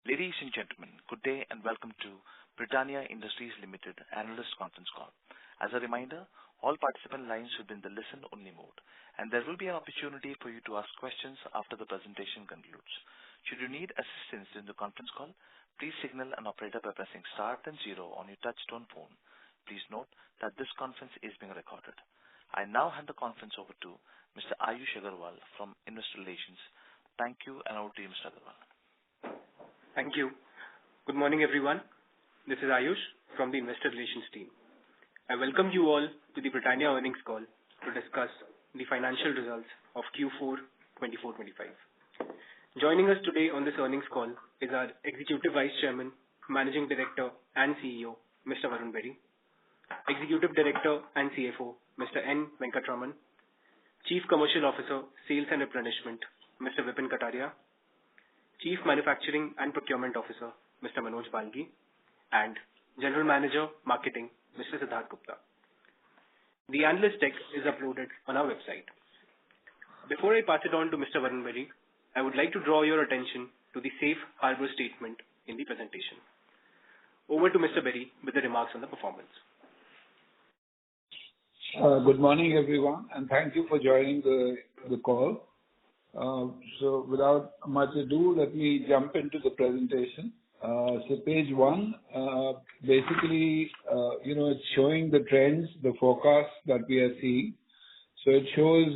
Ladies and gentlemen, good day and welcome to Britania Industries Limited Analyst Conference Call. As a reminder, all participant lines will be in the listen-only mode, and there will be an opportunity for you to ask questions after the presentation concludes. Should you need assistance in the conference call, please signal an operator by pressing star then 0 on your touch-tone phone. Please note that this conference is being recorded. I now hand the conference over to Mr. Ayush Agarwal from Investor Relations. Thank you, and over to you, Mr. Agarwal. Thank you. Good morning, everyone. This is Ayush from the Investor Relations team. I welcome you all to the Britania earnings call to discuss the financial results of Q4 24-25. Joining us today on this earnings call is our Executive Vice Chairman, Managing Director and CEO, Mr. Varun Berry, Executive Director and CFO, Mr. N. Venkatraman, Chief Commercial Officer, Sales and Replenishment, Mr. Vipin Kataria, Chief Manufacturing and Procurement Officer, Mr. Manoj Balgi, and General Manager, Marketing, Mr. Siddharth Gupta. The analyst deck is uploaded on our website. Before I pass it on to Mr. Varun Berry, I would like to draw your attention to the safe harbor statement in the presentation. Over to Mr. Berry with the remarks on the performance. Good morning, everyone, and thank you for joining the call. So without much ado, let me jump into the presentation. So page 1, basically, it's showing the trends, the forecasts that we are seeing. So it shows,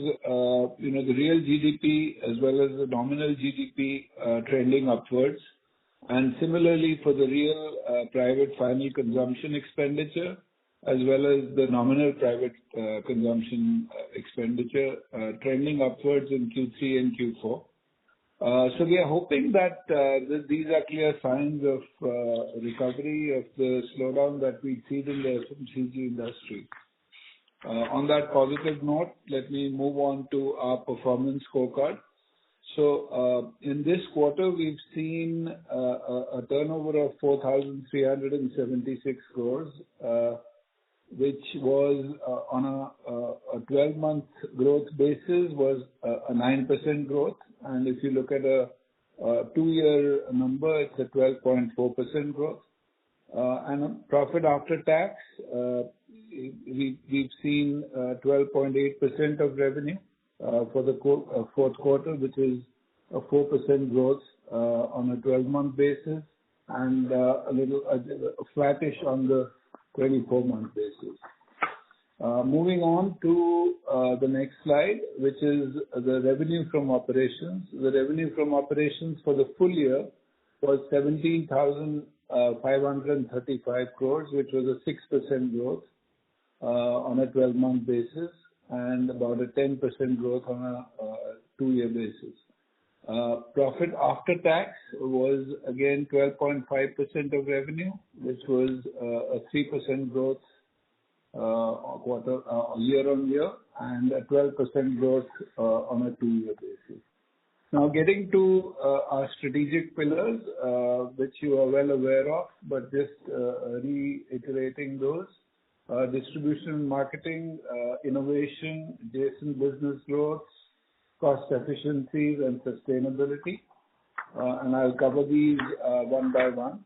the real GDP as well as the nominal GDP trending upwards. And similarly for the real private final consumption expenditure, as well as the nominal private consumption expenditure trending upwards in Q3 and Q4. So we are hoping that these are clear signs of recovery of the slowdown that we see in the FMCG industry. On that positive note, let me move on to our performance scorecard. So in this quarter, we've seen a turnover of 4,376 crores, which was on a 12-month growth basis was a 9% growth. And if you look at a 2-year number, it's a 12.4% growth. And profit after tax, we've seen 12.8% of revenue for the fourth quarter, which is a 4% growth on a 12-month basis, and a little flattish on the 24-month basis. Moving on to the next slide, which is the revenue from operations. The revenue from operations for the full year was 17,535 crores, which was a 6% growth on a 12-month basis, and about a 10% growth on a 2-year basis. Profit after tax was again 12.5% of revenue, which was a 3% growth year on year, and a 12% growth on a 2-year basis. Now getting to our strategic pillars, which you are well aware of, but just reiterating those: distribution and marketing, innovation, adjacent business growth, cost efficiencies, and sustainability. And I'll cover these one by one.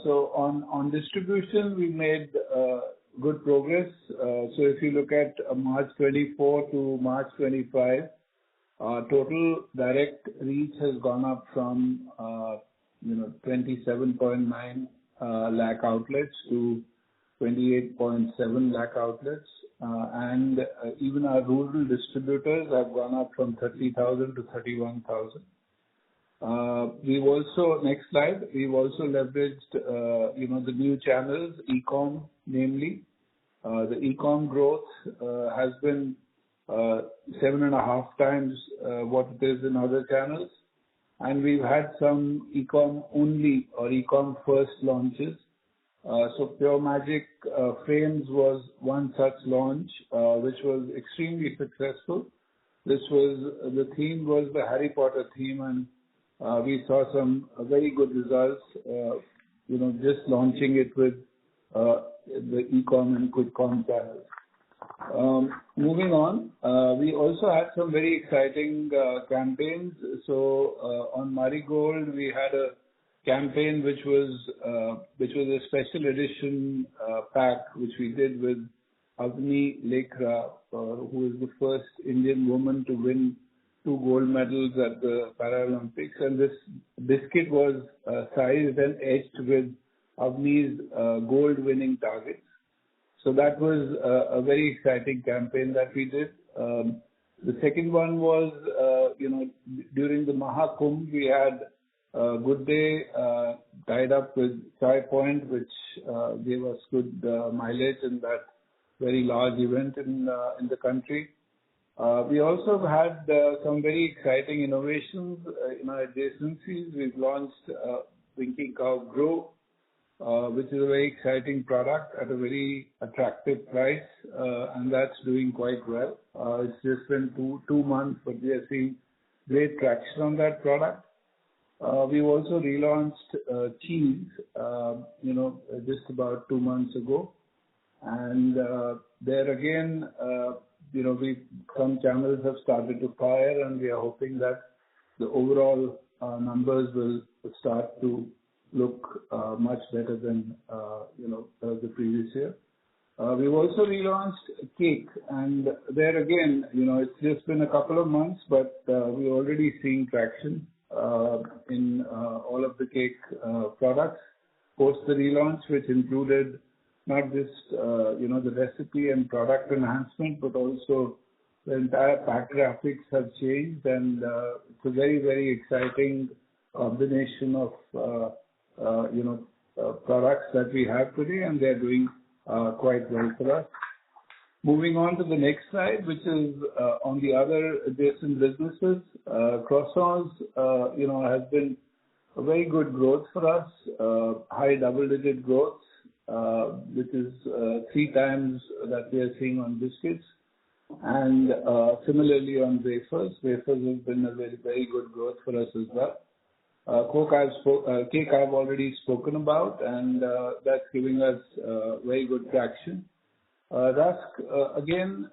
So on distribution, we made good progress. So if you look at March 24 to March 25, total direct reach has gone up from 27.9 lakh outlets to 28.7 lakh outlets, and even our rural distributors have gone up from 30,000 to 31,000. We've also, next slide, we've also leveraged, the new channels, e-com namely. The e-com growth has been 7.5 times what it is in other channels. And we've had some e-com only or e-com first launches. So Pure Magic Frames was one such launch, which was extremely successful. The theme was the Harry Potter theme, and we saw some very good results, just launching it with the e-com and quick-com channels. Moving on, we also had some very exciting campaigns. So on Marigold, we had campaign, which was a special edition pack, which we did with Avni Lekra, who is the first Indian woman to win 2 gold medals at the Paralympics. And this biscuit was sized and etched with Avni's gold-winning targets. So that was a very exciting campaign that we did. The second one was, during the Mahakumbh, we had Good Day tied up with Chai Point, which gave us good mileage in that very large event in the country. We also had some very exciting innovations in our adjacencies. We've launched Winking Cow Grow, which is a very exciting product at a very attractive price, and that's doing quite well. It's just been two months, but we are seeing great traction on that product. We've also relaunched cheese, just about 2 months ago. And there again, some channels have started to fire, and we are hoping that the overall numbers will start to look much better than the previous year. We've also relaunched cake, and there again, it's just been a couple of months, but we're already seeing traction in all of the cake products post the relaunch, which included not just the recipe and product enhancement, but also the entire pack graphics have changed, and it's a very, very exciting combination of products that we have today, and they're doing quite well for us. Moving on to the next slide, which is on the other adjacent businesses. Croissants, has been a very good growth for us, high double-digit growth, which is 3 times that we are seeing on biscuits, and similarly on wafers. Wafers have been a very, very good growth for us as well. Cake I've already spoken about, and that's giving us very good traction. Rusk, again,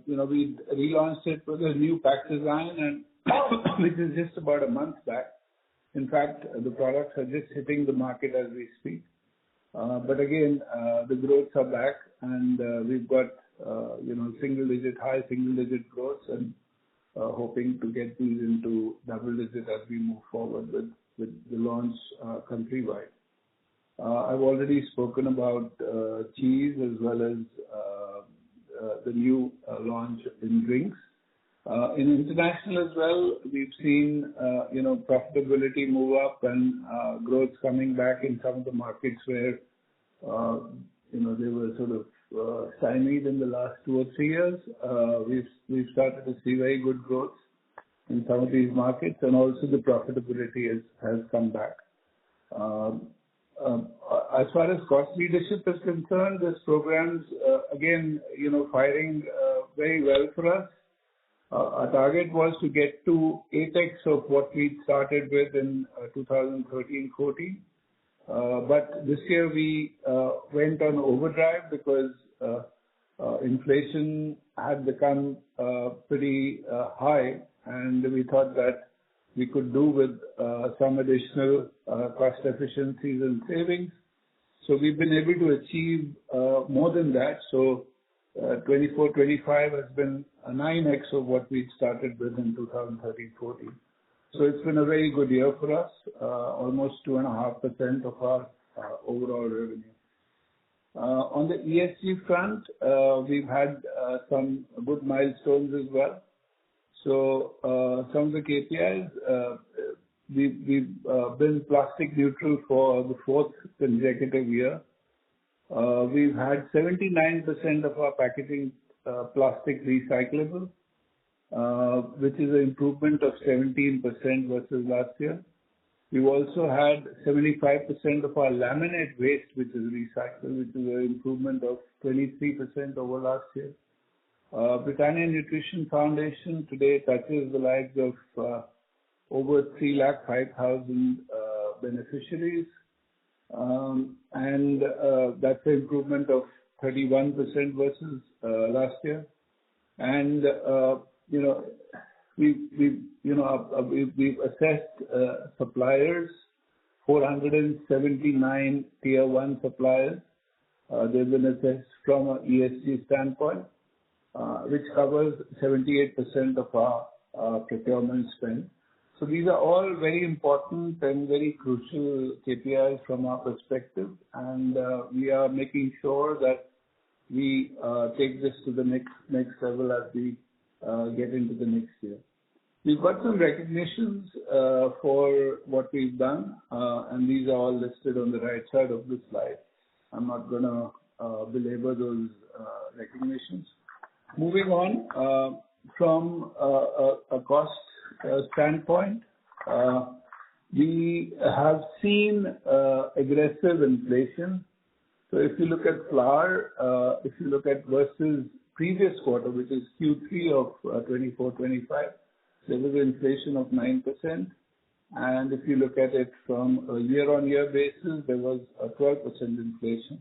we relaunched it with a new pack design, and which is just about a month back. In fact, the products are just hitting the market as we speak. But again, the growths are back, and we've got high single-digit growth, and hoping to get these into double-digit as we move forward with the launch countrywide. I've already spoken about cheese as well as the new launch in drinks. In international as well, we've seen profitability move up and growth coming back in some of the markets where they were sort of stymied in the last 2 or 3 years. We've started to see very good growth in some of these markets, and also the profitability has come back. As far as cost leadership is concerned, this program's again firing very well for us. Our target was to get to 8x of what we started with in 2013-14. But this year we went on overdrive because inflation had become pretty high, and we thought that we could do with some additional cost efficiencies and savings. So we've been able to achieve more than that. So 24-25 has been a 9x of what we started with in 2013-14. So it's been a very good year for us, almost 2.5% of our overall revenue. On the ESG front, we've had some good milestones as well. So some of the KPIs, we've been plastic neutral for the 4th consecutive year. We've had 79% of our packaging plastic recyclable, which is an improvement of 17% versus last year. We've also had 75% of our laminate waste, which is recycled, which is an improvement of 23% over last year. Britania Nutrition Foundation today touches the lives of over 305,000 beneficiaries, and that's an improvement of 31% versus last year. And we've assessed suppliers 479 tier 1 suppliers. They've been assessed from an ESG standpoint, which covers 78% of our procurement spend. So these are all very important and very crucial KPIs from our perspective, and we are making sure that we take this to the next level as we get into the next year. We've got some recognitions for what we've done, and these are all listed on the right side of the slide. I'm not going to belabor those recognitions. Moving on, from a cost standpoint, we have seen aggressive inflation. So if you look at flour, if you look at versus previous quarter, which is Q3 of 24-25, there was an inflation of 9%. And if you look at it from a year-on-year basis, there was a 12% inflation.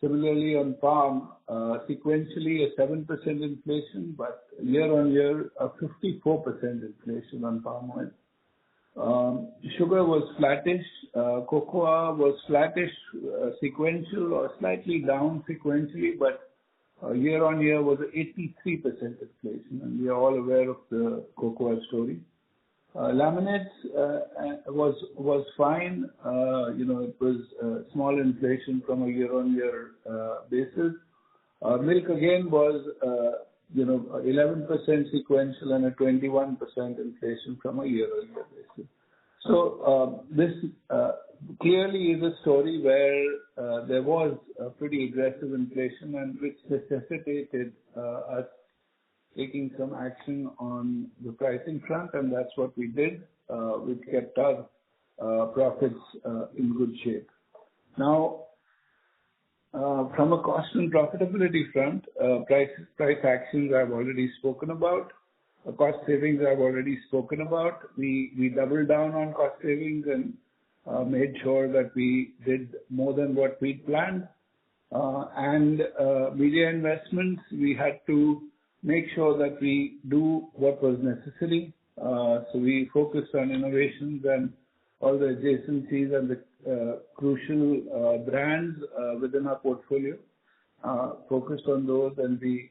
Similarly, on palm, sequentially a 7% inflation, but year-on-year a 54% inflation on palm oil. Sugar was flattish. Cocoa was flattish sequential or slightly down sequentially, but year-on-year was 83% inflation, and we are all aware of the cocoa story. Laminates was fine. It was small inflation from a year-on-year basis. Milk again was 11% sequential and a 21% inflation from a year-on-year basis. So this clearly is a story where there was a pretty aggressive inflation, and which necessitated us taking some action on the pricing front, and that's what we did, which kept our profits in good shape. Now, from a cost and profitability front, price actions I've already spoken about. Cost savings I've already spoken about. We doubled down on cost savings and made sure that we did more than what we'd planned. And media investments, we had to make sure that we do what was necessary. So we focused on innovations and all the adjacencies and the crucial brands within our portfolio. Focused on those, and we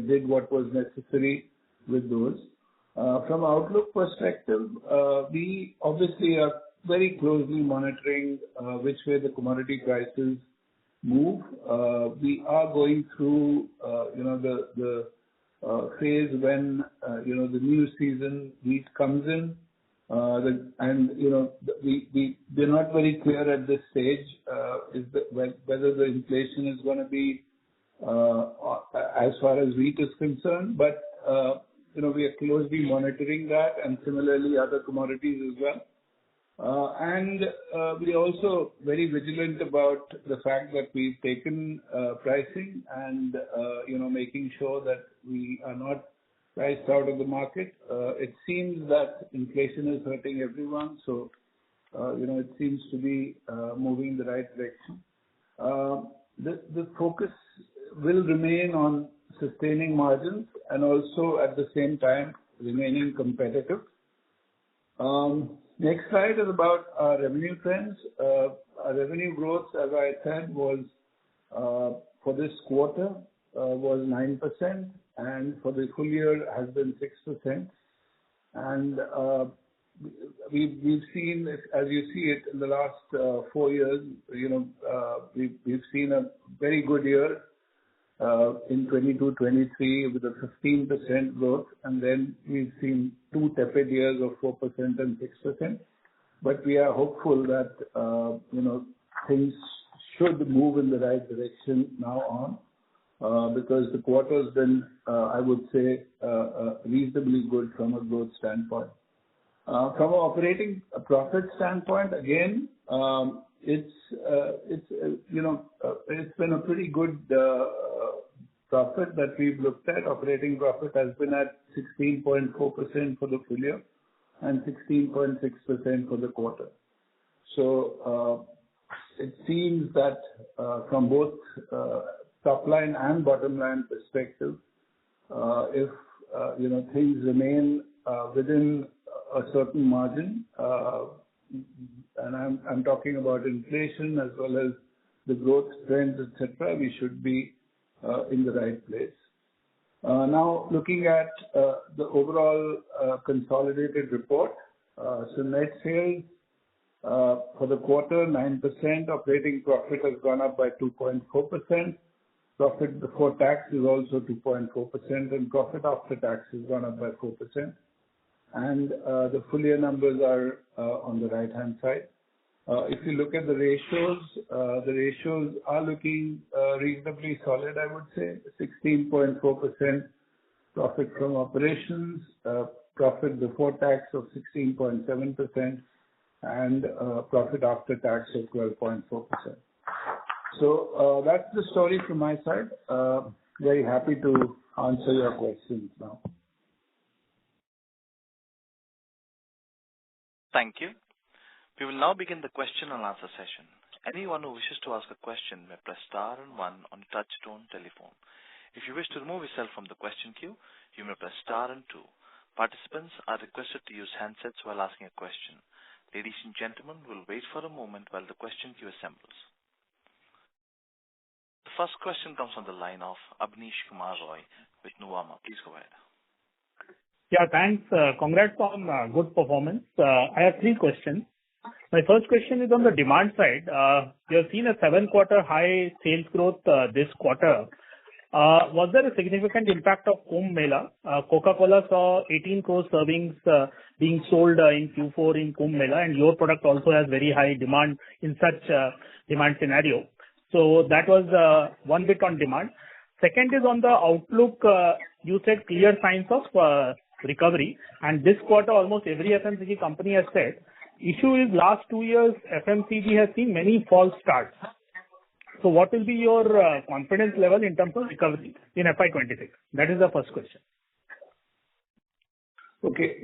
did what was necessary with those. From outlook perspective, we obviously are very closely monitoring which way the commodity prices move. We are going through, the phase when, the new season wheat comes in. We're not very clear at this stage whether the inflation is going to be as far as wheat is concerned, but we are closely monitoring that, and similarly other commodities as well. And we are also very vigilant about the fact that we've taken pricing and, making sure that we are not priced out of the market. It seems that inflation is hurting everyone, so, it seems to be moving in the right direction. The focus will remain on sustaining margins and also at the same time remaining competitive. Next slide is about our revenue trends. Our revenue growth, as I said, was for this quarter was 9%, and for the full year has been 6%. And we've seen, as you see it, in the last 4 years, we've seen a very good year in 22-23 with a 15% growth, and then we've seen 2 tepid years of 4% and 6%. But we are hopeful that things should move in the right direction now on, because the quarter's been, I would say, reasonably good from a growth standpoint. From an operating profit standpoint, again, it's been a pretty good profit that we've looked at. Operating profit has been at 16.4% for the full year and 16.6% for the quarter. So it seems that from both top line and bottom line perspective, if things remain within a certain margin, and I'm talking about inflation as well as the growth trends, etc., we should be in the right place. Now, looking at the overall consolidated report, so net sales for the quarter, 9%. Operating profit has gone up by 2.4%. Profit before tax is also 2.4%, and profit after tax has gone up by 4%. And the full year numbers are on the right-hand side. If you look at the ratios are looking reasonably solid, I would say. 16.4% profit from operations, profit before tax of 16.7%, and profit after tax of 12.4%. So that's the story from my side. Very happy to answer your questions now. Thank you. We will now begin the question and answer session. Anyone who wishes to ask a question may press star and one on touch-tone telephone. If you wish to remove yourself from the question queue, you may press star and two. Participants are requested to use handsets while asking a question. Ladies and gentlemen, we'll wait for a moment while the question queue assembles. The first question comes from the line of Abneesh Kumar Roy with Nuvama. Please go ahead. Yeah, thanks. Congrats on good performance. I have three questions. My first question is on the demand side. We have seen a 7-quarter high sales growth this quarter. Was there a significant impact of Kumbh Mela? Coca-Cola saw 18 crore servings being sold in Q4 in Kumbh Mela, and your product also has very high demand in such demand scenario. So that was one bit on demand. Second is on the outlook. You said clear signs of recovery, and this quarter almost every FMCG company has said. Issue is last 2 years FMCG has seen many false starts. So what will be your confidence level in terms of recovery in FY26? That is the first question. Okay.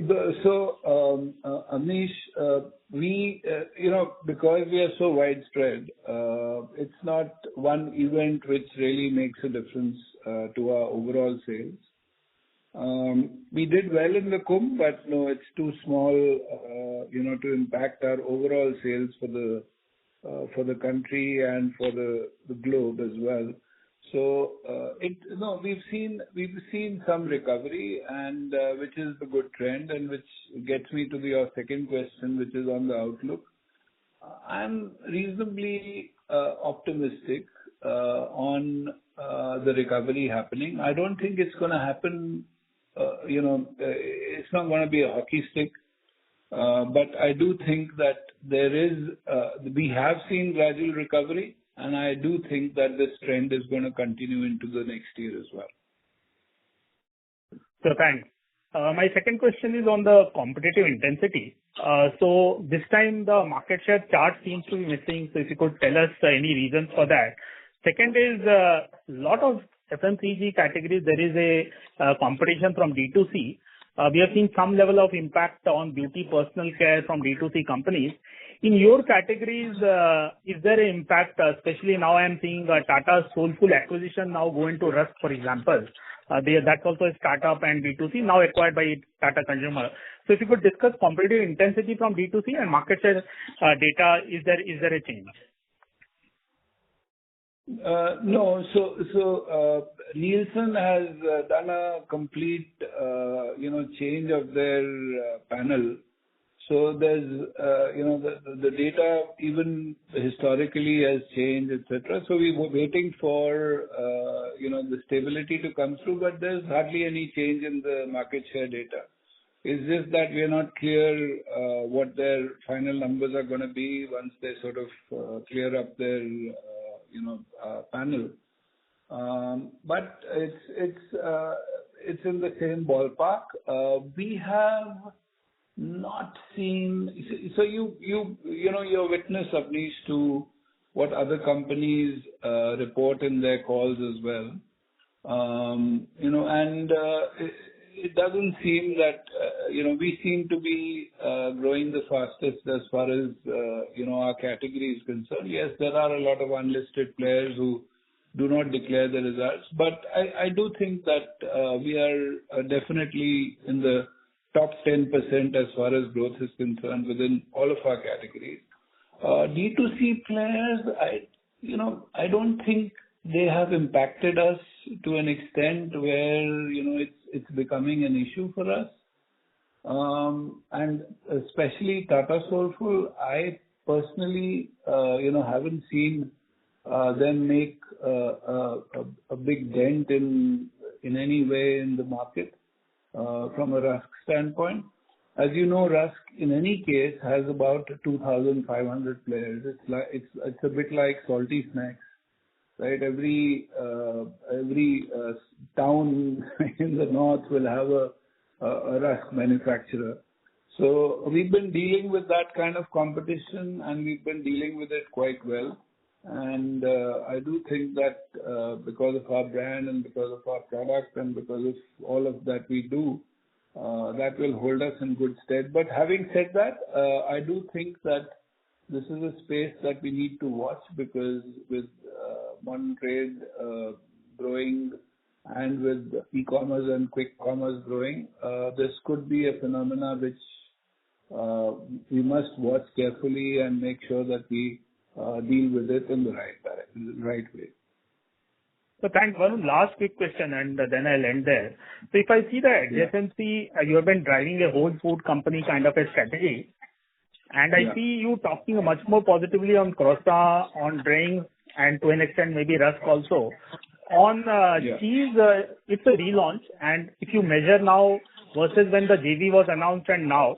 Amish, we, because we are so widespread, it's not one event which really makes a difference to our overall sales. We did well in the Kumbh, but no, it's too small, to impact our overall sales for the country and for the globe as well. So, we've seen some recovery, and which is the good trend, and which gets me to your second question, which is on the outlook. I'm reasonably optimistic on the recovery happening. I don't think it's going to happen. It's not going to be a hockey stick, but I do think that we have seen gradual recovery, and I do think that this trend is going to continue into the next year as well. So thanks. My second question is on the competitive intensity. So this time the market share chart seems to be missing. So if you could tell us any reasons for that. Second is a lot of FMCG categories, there is a competition from D2C. We have seen some level of impact on beauty, personal care from D2C companies. In your categories, is there an impact, especially now I am seeing Tata's Soulful acquisition now go into Rusk, for example. That's also a startup and D2C now acquired by Tata Consumer. So if you could discuss competitive intensity from D2C and market share data, is there a change? No. So Nielsen has done a complete, change of their panel. So there's, the data even historically has changed, etc. So we were waiting for, the stability to come through, but there's hardly any change in the market share data. It's just that we are not clear what their final numbers are going to be once they sort of clear up their, panel. But it's in the same ballpark. We have not seen. So you're witness, Abneesh, to what other companies report in their calls as well. It doesn't seem that we seem to be growing the fastest as far as our category is concerned. Yes, there are a lot of unlisted players who do not declare the results, but I do think that we are definitely in the top 10% as far as growth is concerned within all of our categories. D2C players, I don't think they have impacted us to an extent where, it's becoming an issue for us. And especially Tata Soulful, I personally, haven't seen them make a big dent in any way in the market from a Rusk standpoint. As you know, Rusk in any case has about 2,500 players. It's a bit like salty snacks, right? Every town in the north will have a Rusk manufacturer. So we've been dealing with that kind of competition, and we've been dealing with it quite well. And I do think that because of our brand and because of our product and because of all of that we do, that will hold us in good stead. But having said that, I do think that this is a space that we need to watch, because with modern trade growing and with e-commerce and quick commerce growing, this could be a phenomena which we must watch carefully and make sure that we deal with it in the right way. So thanks. One last quick question, and then I'll end there. So if I see the adjacency, you have been driving a whole food company kind of a strategy, and I see you talking much more positively on Croissant, on drinks, and to an extent maybe Rusk also. On cheese, it's a relaunch, and if you measure now versus when the JV was announced and now,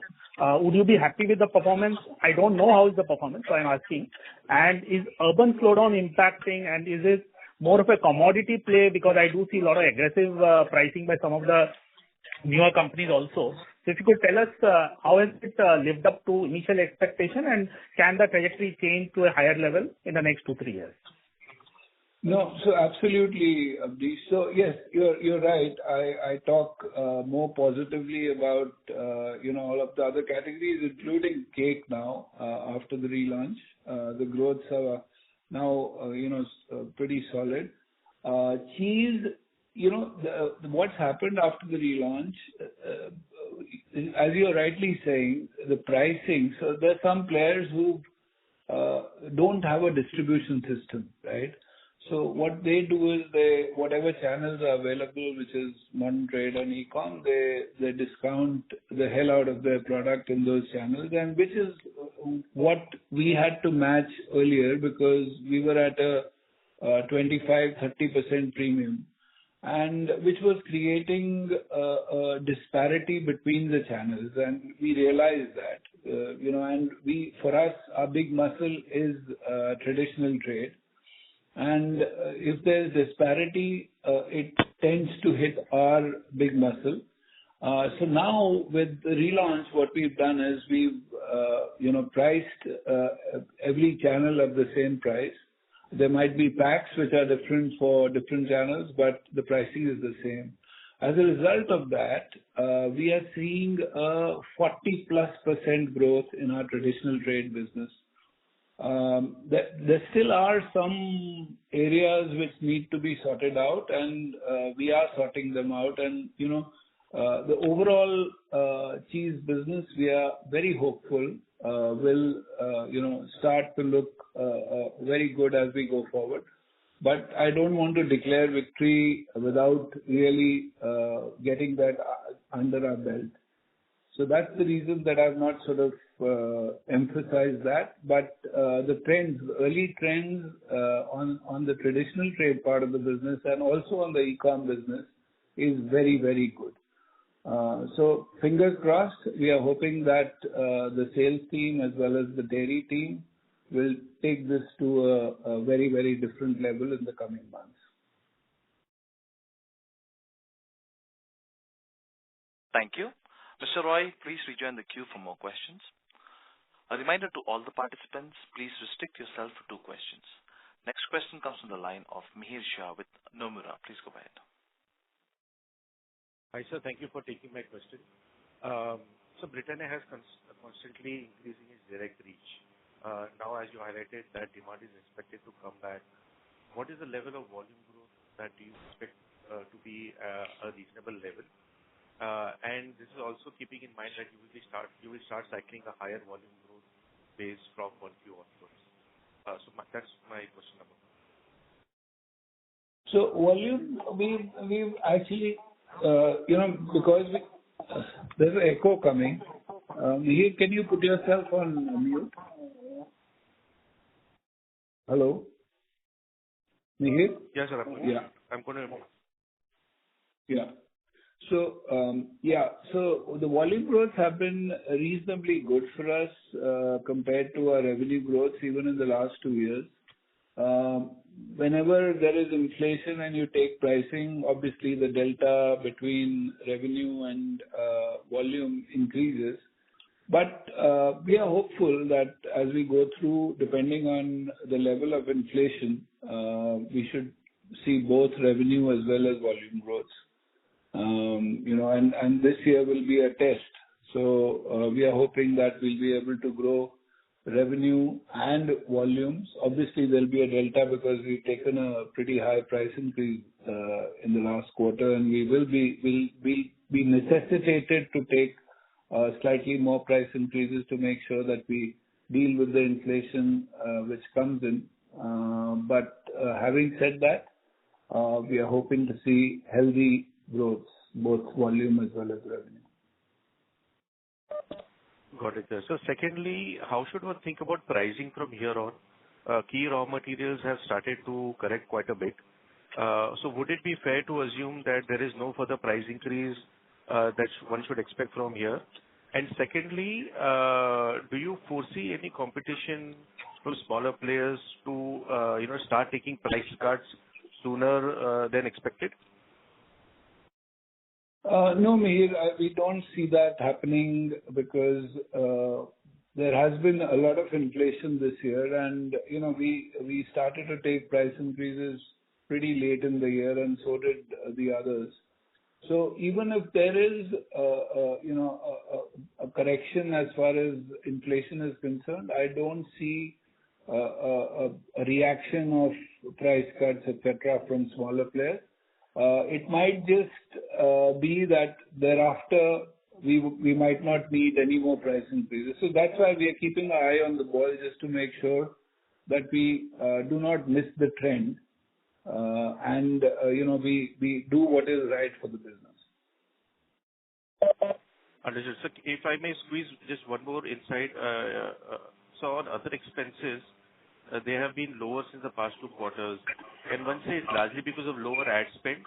would you be happy with the performance? I don't know how is the performance, so I'm asking. And is urban slowdown impacting, and is it more of a commodity play? Because I do see a lot of aggressive pricing by some of the newer companies also. So if you could tell us how has it lived up to initial expectation, and can the trajectory change to a higher level in the next 2-3 years? No, so absolutely, Abdish. So yes, you're right. I talk more positively about all of the other categories, including cake now after the relaunch. The growths are now pretty solid. Cheese, what's happened after the relaunch, as you're rightly saying, the pricing. So there are some players who don't have a distribution system, right? So what they do is whatever channels are available, which is modern trade and e-com, they discount the hell out of their product in those channels, and which is what we had to match earlier, because we were at a 25-30% premium, and which was creating a disparity between the channels, and we realized that, and for us, our big muscle is traditional trade. And if there's disparity, it tends to hit our big muscle. So now with the relaunch, what we've done is we've, priced every channel at the same price. There might be packs which are different for different channels, but the pricing is the same. As a result of that, we are seeing a 40+% growth in our traditional trade business. There still are some areas which need to be sorted out, and we are sorting them out. And the overall cheese business, we are very hopeful will start to look very good as we go forward. But I don't want to declare victory without really getting that under our belt. So that's the reason that I've not sort of emphasized that. But the early trends on the traditional trade part of the business and also on the e-com business is very, very good. So fingers crossed, we are hoping that the sales team as well as the dairy team will take this to a very, very different level in the coming months. Thank you. Mr. Roy, please rejoin the queue for more questions. A reminder to all the participants, please restrict yourself to 2 questions. Next question comes from the line of Mihir Shah with Nomura. Please go ahead. Hi, sir. Thank you for taking my question. So Britania has constantly increasing its direct reach. Now, as you highlighted, that demand is expected to come back. What is the level of volume growth that you expect to be a reasonable level? And this is also keeping in mind that you will start cycling a higher volume growth base from 1Q onwards? That's my question number one. So volume, we've actually, because there's an echo coming. Mihir, can you put yourself on mute? Hello? Mihir? Yes, sir. I'm going to. Yeah. So, so the volume growths have been reasonably good for us, compared to our revenue growth even in the last 2 years. Whenever there is inflation and you take pricing, obviously the delta between revenue and volume increases. But we are hopeful that as we go through, depending on the level of inflation, we should see both revenue as well as volume growth. And this year will be a test. So we are hoping that we'll be able to grow revenue and volumes. Obviously, there'll be a delta because we've taken a pretty high price increase in the last quarter, and we will be necessitated to take slightly more price increases to make sure that we deal with the inflation which comes in. But having said that, we are hoping to see healthy growth, both volume as well as revenue. Got it, sir. So secondly, how should one think about pricing from here on? Key raw materials have started to correct quite a bit. So would it be fair to assume that there is no further price increase that one should expect from here? And secondly, do you foresee any competition from smaller players to start taking price cuts sooner than expected? No, Mihir, we don't see that happening because there has been a lot of inflation this year, and we started to take price increases pretty late in the year, and so did the others. So even if there is a correction as far as inflation is concerned, I don't see a reaction of price cuts, etc., from smaller players. It might just be that thereafter we might not need any more price increases. So that's why we are keeping an eye on the ball, just to make sure that we do not miss the trend, and we do what is right for the business. Understood. So if I may squeeze just one more insight, so on other expenses, they have been lower since the past 2 quarters. And one say it's largely because of lower ad spend.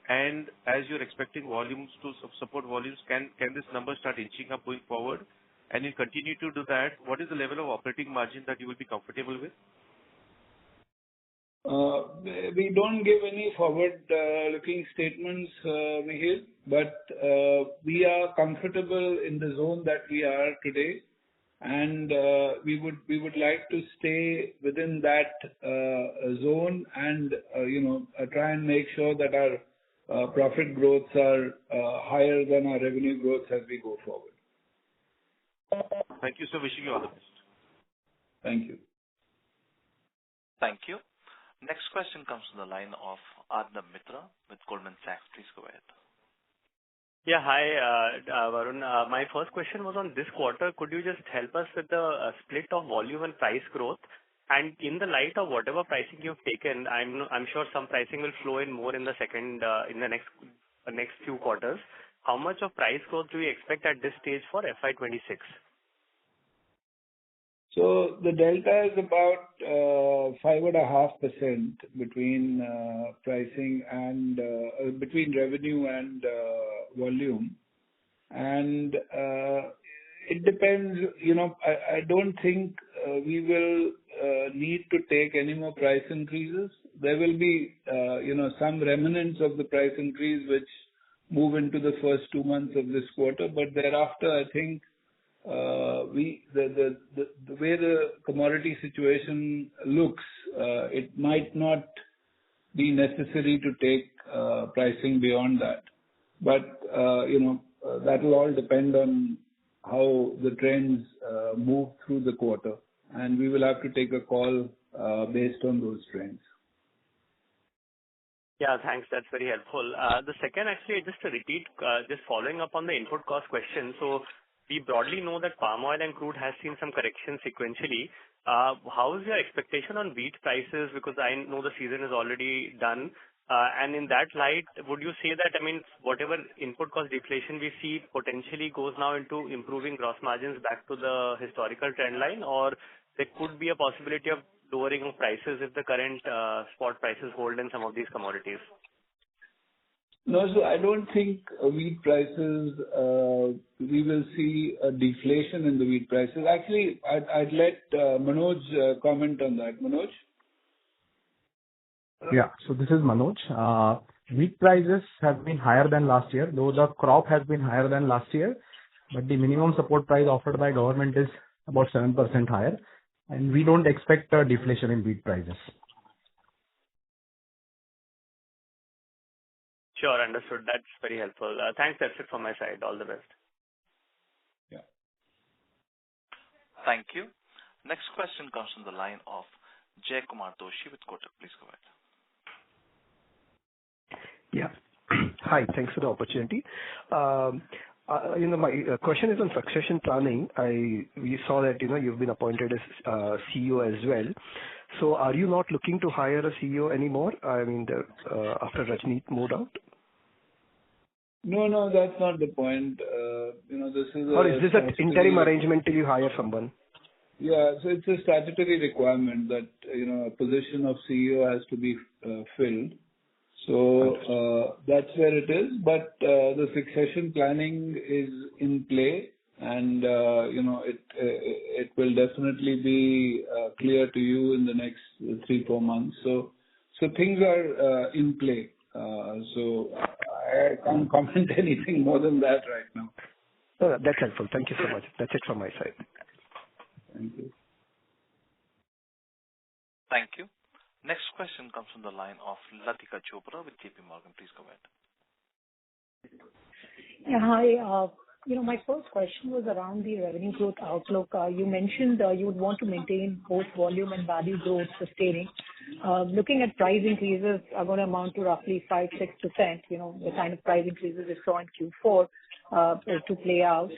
And as you're expecting volumes to support volumes, can this number start inching up going forward? And you continue to do that, what is the level of operating margin that you will be comfortable with? We don't give any forward-looking statements, Mihir, but we are comfortable in the zone that we are today, and we would like to stay within that zone and try and make sure that our profit growths are higher than our revenue growth as we go forward. Thank you, sir. Wishing you all the best. Thank you. Thank you. Next question comes from the line of Arnab Mitra with Goldman Sachs. Please go ahead. Yeah, hi, Varun. My first question was on this quarter. Could you just help us with the split of volume and price growth? And in the light of whatever pricing you've taken, I'm sure some pricing will flow in more in the next few quarters. How much of price growth do we expect at this stage for FY26? So the delta is about 5.5% between pricing and between revenue and volume, and it depends. I don't think we will need to take any more price increases. There will be some remnants of the price increase which move into the first 2 months of this quarter, but thereafter, I think. The way the commodity situation looks, it might not be necessary to take pricing beyond that. But that will all depend on how the trends move through the quarter, and we will have to take a call based on those trends. Yeah, thanks. That's very helpful. The second, actually, just to repeat, just following up on the input cost question. So we broadly know that palm oil and crude has seen some correction sequentially. How is your expectation on wheat prices? Because I know the season is already done. And in that light, would you say that, I mean, whatever input cost deflation we see potentially goes now into improving gross margins back to the historical trend line, or there could be a possibility of lowering of prices if the current spot prices hold in some of these commodities? No, so I don't think wheat prices, we will see a deflation in the wheat prices. Actually, I'd let Manoj comment on that. Manoj? Yeah. So this is Manoj. Wheat prices have been higher than last year, though the crop has been higher than last year, but the minimum support price offered by government is about 7% higher, and we don't expect a deflation in wheat prices. Sure, understood. That's very helpful. Thanks. That's it from my side. All the best. Yeah. Thank you. Next question comes from the line of Jay Kumar Doshi with Kotak. Please go ahead. Yeah. Hi, thanks for the opportunity. My question is on succession planning. We saw that, you've been appointed as CEO as well. So are you not looking to hire a CEO anymore? I mean, after Rajneet moved out? No, that's not the point. This is or is this an interim arrangement till you hire someone? Yeah, so it's a statutory requirement that, a position of CEO has to be filled. So that's where it is. But the succession planning is in play, and it will definitely be clear to you in the next 3-4 months. So things are in play. So I can't comment anything more than that right now. That's helpful. Thank you so much. That's it from my side. Thank you. Thank you. Next question comes from the line of Latika Chopra with JP Morgan. Please go ahead. Yeah, hi. My first question was around the revenue growth outlook. You mentioned you would want to maintain both volume and value growth sustaining. Looking at price increases are going to amount to roughly 5-6%, the kind of price increases we saw in Q4 to play out.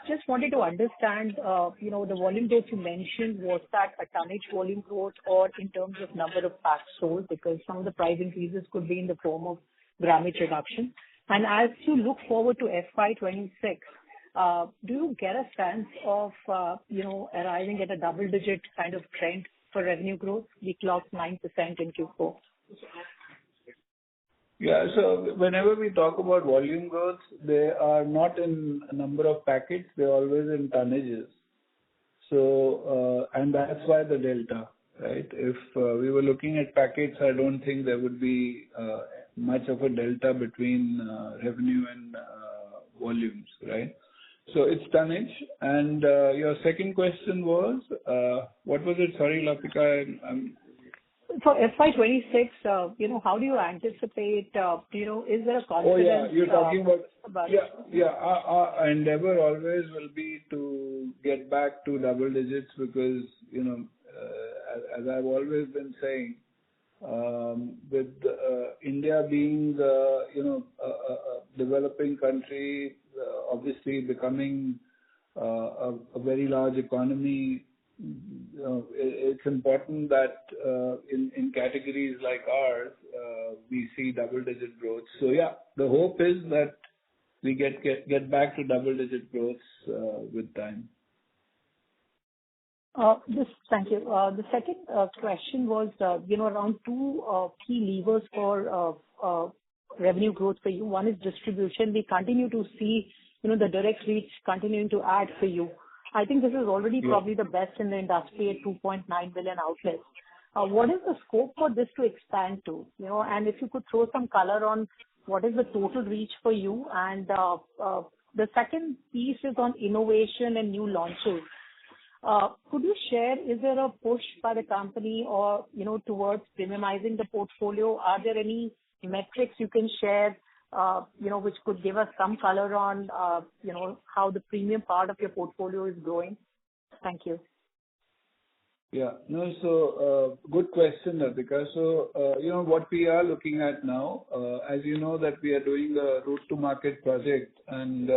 Just wanted to understand, the volume growth you mentioned, was that a tonnage volume growth or in terms of number of packs sold? Because some of the price increases could be in the form of grammage reduction. And as you look forward to FY26, do you get a sense of, arriving at a double-digit kind of trend for revenue growth? We clocked 9% in Q4. Yeah, so whenever we talk about volume growth, they are not in a number of packets, they're always in tonnages. So, and that's why the delta, right? If we were looking at packets, I don't think there would be much of a delta between revenue and volumes, right? So it's tonnage. And your second question was, what was it? Sorry, Latika. For FY26, how do you anticipate, is there a confidence? Oh, yeah, you're talking about yeah. Our endeavor always will be to get back to double digits because, as I've always been saying, with India being the, a developing country, obviously becoming a very large economy, it's important that in categories like ours, we see double-digit growth. So yeah, the hope is that we get back to double-digit growth with time. Thank you. The second question was, around two key levers for revenue growth for you. One is distribution. We continue to see, the direct reach continuing to add for you. I think this is already probably the best in the industry at 2.9 billion outlets. What is the scope for this to expand to? And if you could throw some color on what is the total reach for you. And the second piece is on innovation and new launches. Could you share, is there a push by the company or, towards premiumizing the portfolio? Are there any metrics you can share, which could give us some color on, how the premium part of your portfolio is growing? Thank you. Yeah. No, so good question, Latika. So, what we are looking at now, as you know, that we are doing a route to market project, and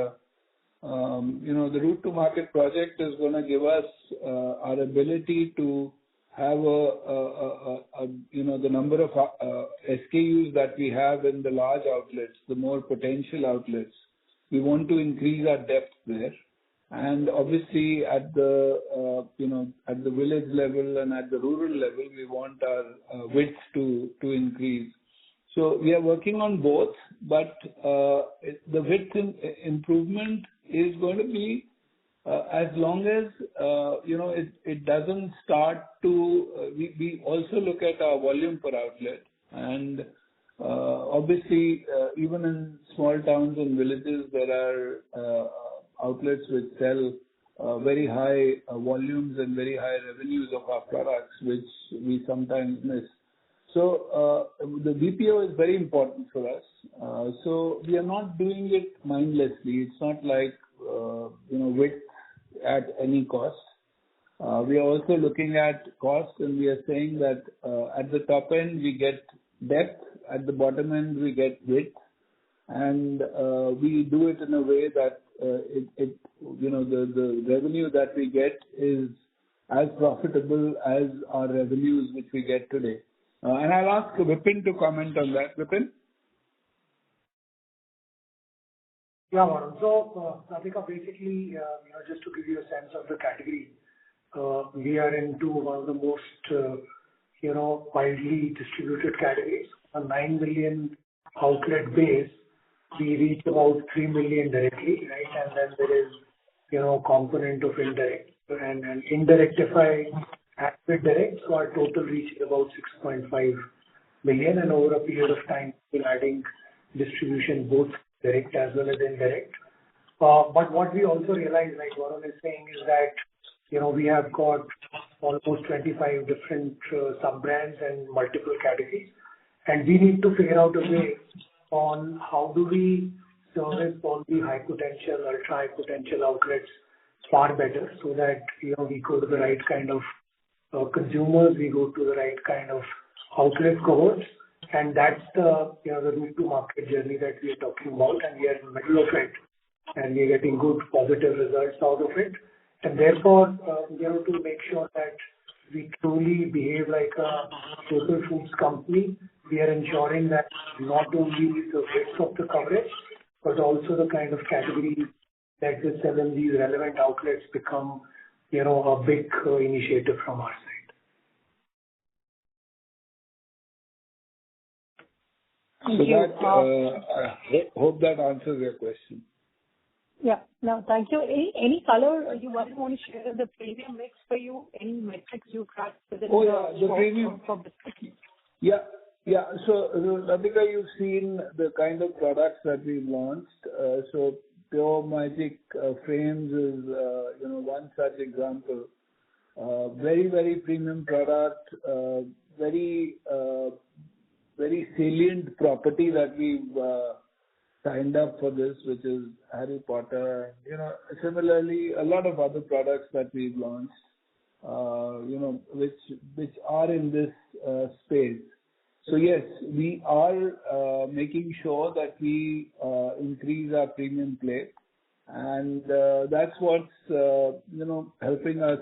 the route to market project is going to give us our ability to have the number of SKUs that we have in the large outlets, the more potential outlets. We want to increase our depth there. And obviously at the at the village level and at the rural level, we want our width to increase. So we are working on both, but the width improvement is going to be as long as it doesn't start to. We also look at our volume per outlet, and obviously even in small towns and villages there are outlets which sell very high volumes and very high revenues of our products, which we sometimes miss. So the BPO is very important for us. So we are not doing it mindlessly. It's not like width at any cost. We are also looking at cost, and we are saying that at the top end we get depth, at the bottom end we get width, and we do it in a way that the revenue that we get is as profitable as our revenues which we get today. And I'll ask Vipin to comment on that. Vipin? Yeah, Varun. So, Radhika, basically, just to give you a sense of the category, we are into one of the most, widely distributed categories. A 9 million outlet base, we reach about 3 million directly, right? And then there is, component of indirect. And indirect, if I add with direct, so our total reach is about 6.5 million. And over a period of time, we're adding distribution both direct as well as indirect. But what we also realize, like Varun is saying, is that, we have got almost 25 different sub-brands and multiple categories. And we need to figure out a way on how do we service all the high potential, ultra high potential outlets far better, so that, we go to the right kind of consumers, we go to the right kind of outlet cohorts. And that's the route to market journey that we are talking about, and we are in the middle of it, and we are getting good positive results out of it. And therefore, to make sure that we truly behave like a total foods company, we are ensuring that not only the width of the coverage, but also the kind of categories that we sell in these relevant outlets become, a big initiative from our side. So that, I hope that answers your question. Yeah. No, thank you. Any color you want to share the premium mix for you? Any metrics you track within the premium. Yeah. So, Radhika, you've seen the kind of products that we've launched. So, Pure Magic Frames is, one such example. Very, very premium product. Very salient property that we've signed up for this, which is Harry Potter. Similarly, a lot of other products that we've launched, which are in this space. So yes, we are making sure that we increase our premium play, and that's what's helping us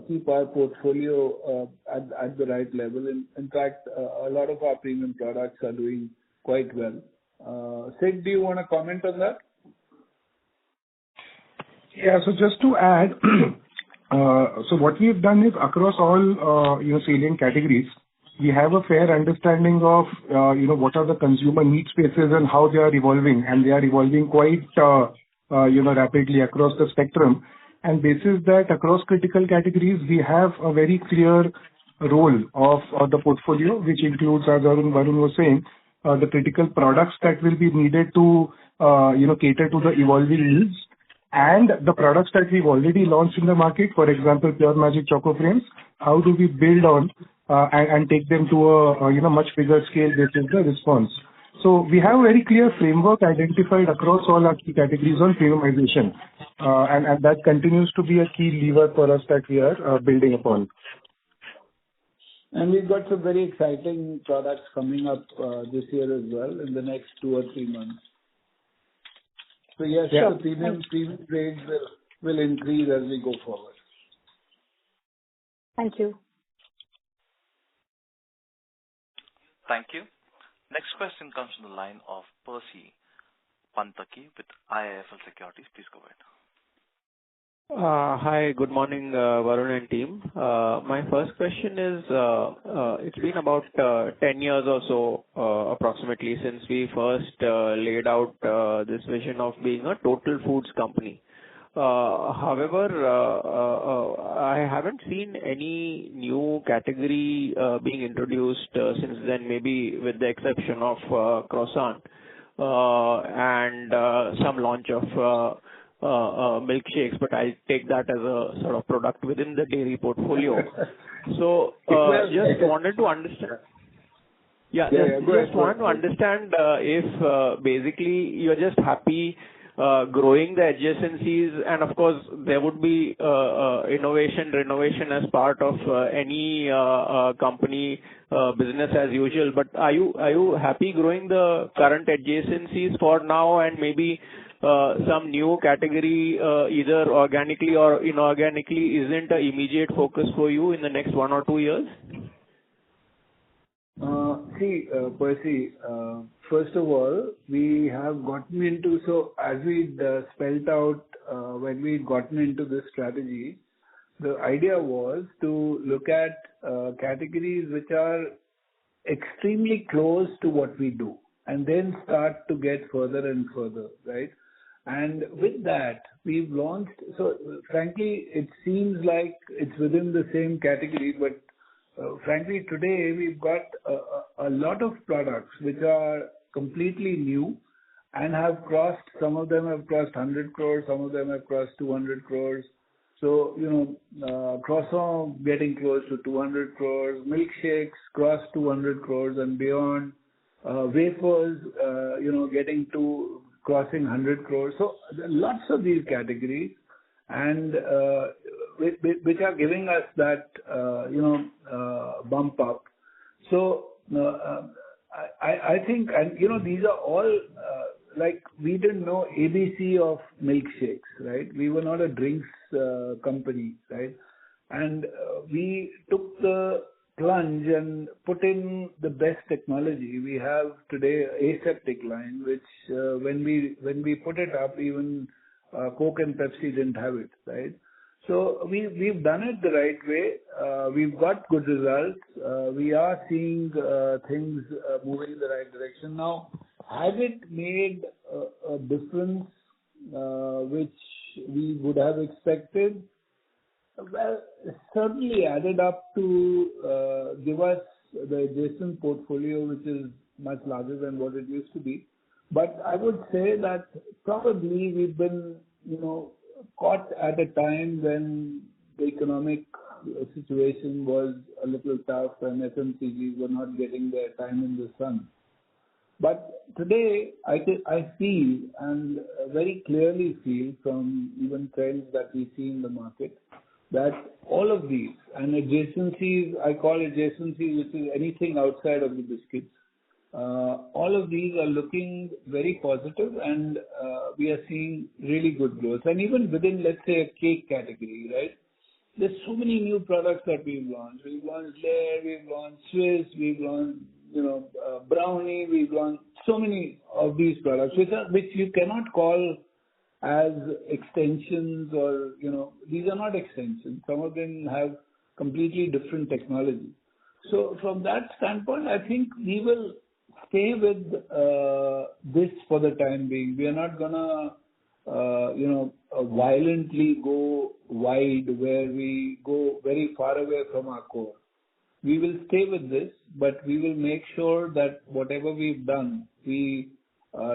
keep our portfolio at the right level. In fact, a lot of our premium products are doing quite well. Sid, do you want to comment on that? Yeah. So just to add, so what we've done is across all salient categories, we have a fair understanding of what are the consumer need spaces and how they are evolving, and they are evolving quite rapidly across the spectrum. And basis that across critical categories, we have a very clear role of the portfolio, which includes, as Varun was saying, the critical products that will be needed to cater to the evolving needs, and the products that we've already launched in the market. For example, Pure Magic Choco Frames. How do we build on and take them to a much bigger scale? This is the response. So we have a very clear framework identified across all our key categories on premiumization, and that continues to be a key lever for us that we are building upon. And we've got some very exciting products coming up this year as well in the next 2 or 3 months. So yes, Sure. the premium grades will increase as we go forward. Thank you. Thank you. Next question comes from the line of Percy Panthaki with IIFL Securities. Please go ahead. Hi, good morning, Varun and team. My first question is, it's been about 10 years or so, approximately, since we first laid out this vision of being a total foods company. However, I haven't seen any new category being introduced since then, maybe with the exception of croissant and some launch of milkshakes, but I take that as a sort of product within the dairy portfolio. So, just wanted to understand. Just wanted to understand if basically you're just happy growing the adjacencies, and of course there would be renovation as part of any company business as usual. But are you happy growing the current adjacencies for now, and maybe some new category either organically or inorganically isn't an immediate focus for you in the next 1 or 2 years? Percy, first of all, we have gotten into, so as we spelled out when we gotten into this strategy, the idea was to look at categories which are extremely close to what we do and then start to get further and further, right? And with that, we've launched, so frankly, it seems like it's within the same category, but frankly, today we've got a lot of products which are completely new and have crossed, some of them have crossed 100 crores, some of them have crossed 200 crores. So, croissant getting close to 200 crores, milkshakes crossed 200 crores and beyond, wafers, getting to crossing 100 crores. So, lots of these categories and which are giving us that, bump up. So, I think, and these are all, like we didn't know ABC of milkshakes, right? We were not a drinks company, right? And we took the plunge and put in the best technology. We have today aseptic line, which when we put it up, even Coke and Pepsi didn't have it, right? So we've done it the right way. We've got good results. We are seeing things moving in the right direction. Now, has it made a difference which we would have expected? Well, it certainly added up to give us the adjacent portfolio, which is much larger than what it used to be. But I would say that probably we've been, caught at a time when the economic situation was a little tough and FMCGs were not getting their time in the sun. But today, I feel and very clearly feel from even trends that we see in the market that all of these and adjacencies, I call adjacencies, which is anything outside of the biscuits, all of these are looking very positive and we are seeing really good growth. And even within, let's say, a cake category, right? There's so many new products that we've launched. We've launched Layer, we've launched Swiss, we've launched, brownie, we've launched so many of these products, which you cannot call as extensions or, these are not extensions. Some of them have completely different technology. So from that standpoint, I think we will stay with this for the time being. We are not gonna, violently go wide where we go very far away from our core. We will stay with this, but we will make sure that whatever we've done, we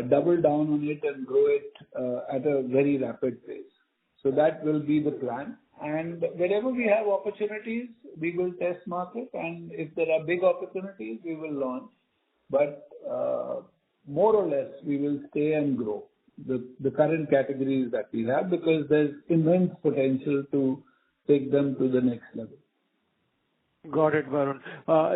double down on it and grow it at a very rapid pace. So that will be the plan. And wherever we have opportunities, we will test market. And if there are big opportunities, we will launch. But more or less, we will stay and grow the current categories that we have because there's immense potential to take them to the next level. Got it, Varun.